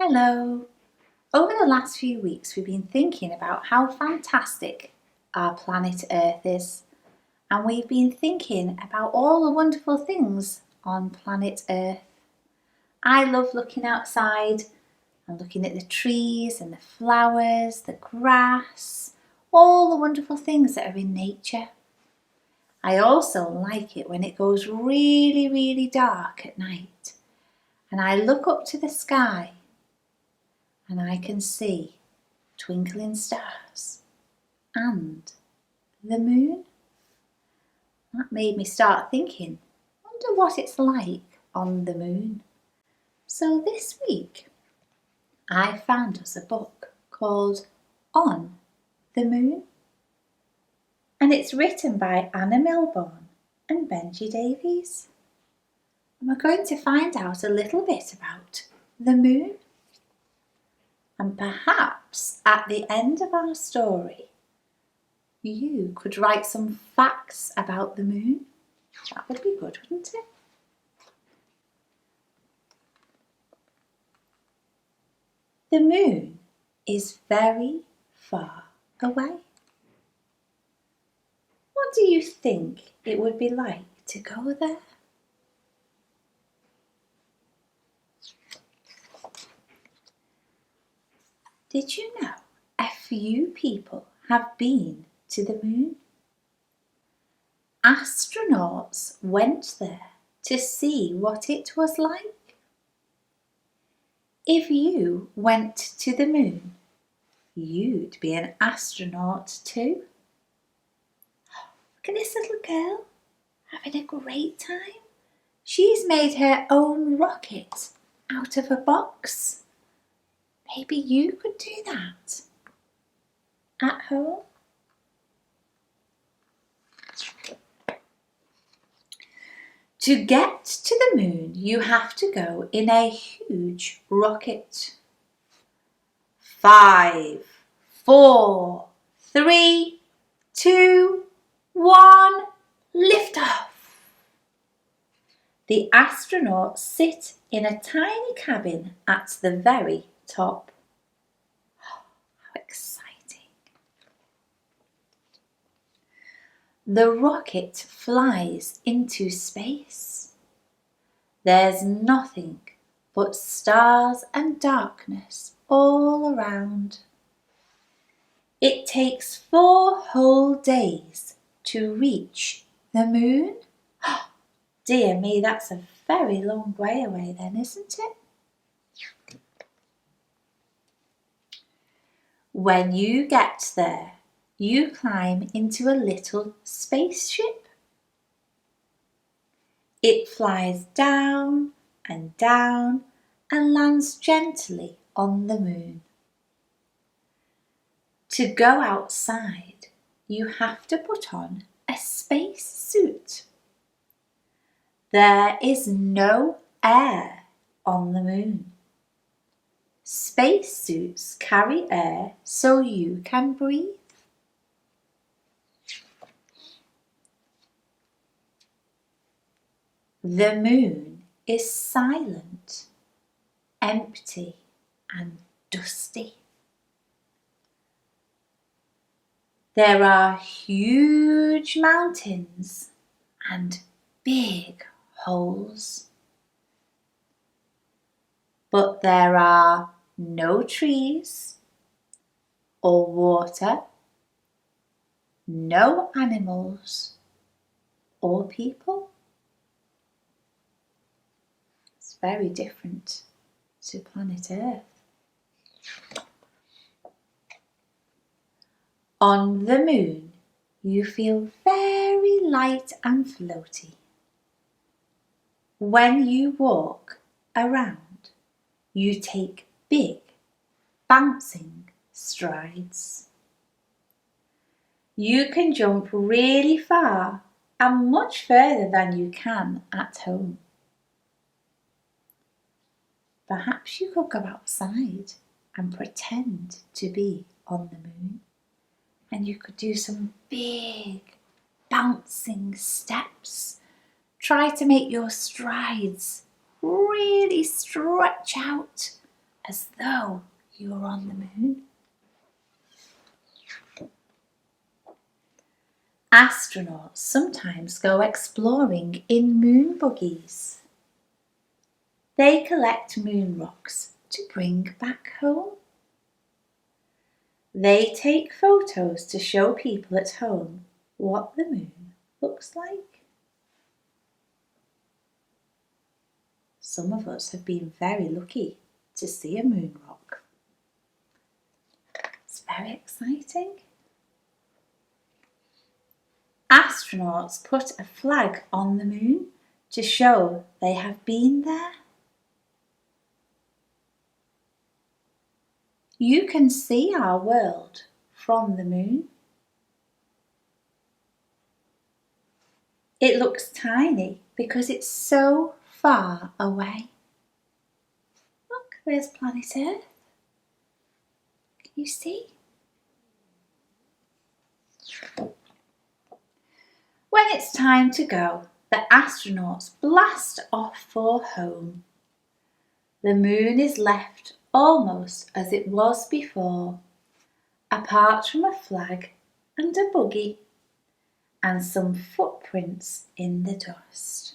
Hello. Over the last few weeks, we've been thinking about how fantastic our planet Earth is, and we've been thinking about all the wonderful things on planet Earth. I love looking outside and looking at the trees and the flowers, the grass, all the wonderful things that are in nature. I also like it when it goes really, really dark at night, and I look up to the sky and I can see twinkling stars and the moon. That made me start thinking, wonder what it's like on the moon. So this week I found us a book called On the Moon, and it's written by Anna Milbourne and Benji Davies. And we're going to find out a little bit about the moon. And perhaps at the end of our story, you could write some facts about the moon. That would be good, wouldn't it? The moon is very far away. What do you think it would be like to go there? Did you know a few people have been to the moon? Astronauts went there to see what it was like. If you went to the moon, you'd be an astronaut too. Look at this little girl having a great time. She's made her own rocket out of a box. Maybe you could do that at home. To get to the moon, you have to go in a huge rocket. 5, 4, 3, 2, 1, lift off. The astronauts sit in a tiny cabin at the very top. How exciting! The rocket flies into space. There's nothing but stars and darkness all around. It takes 4 whole days to reach the moon. Dear me, that's a very long way away then, isn't it? When you get there, you climb into a little spaceship. It flies down and down and lands gently on the moon. To go outside, you have to put on a space suit. There is no air on the moon. Space suits carry air so you can breathe. The moon is silent, empty and dusty. There are huge mountains and big holes. But there are no trees or water, no animals or people. It's very different to planet Earth. On the moon, you feel very light and floaty. When you walk around, you take big, bouncing strides. You can jump really far and much further than you can at home. Perhaps you could go outside and pretend to be on the moon, and you could do some big bouncing steps. Try to make your strides really stretch out as though you were on the moon. Astronauts sometimes go exploring in moon buggies. They collect moon rocks to bring back home. They take photos to show people at home what the moon looks like. Some of us have been very lucky to see a moon rock. It's very exciting. Astronauts put a flag on the moon to show they have been there. You can see our world from the moon. It looks tiny because it's so far away. Look, there's planet Earth. Can you see? When it's time to go, the astronauts blast off for home. The moon is left almost as it was before, apart from a flag and a buggy and some footprints in the dust.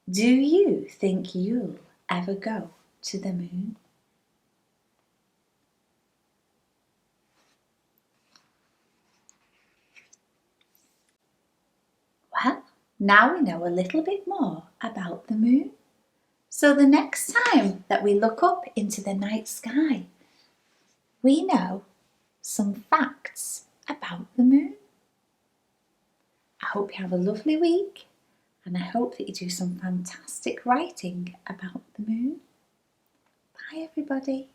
Do you think you'll ever go to the moon? Well, now we know a little bit more about the moon. So the next time that we look up into the night sky, we know some facts about the moon. I hope you have a lovely week, and I hope that you do some fantastic writing about the moon. Bye everybody.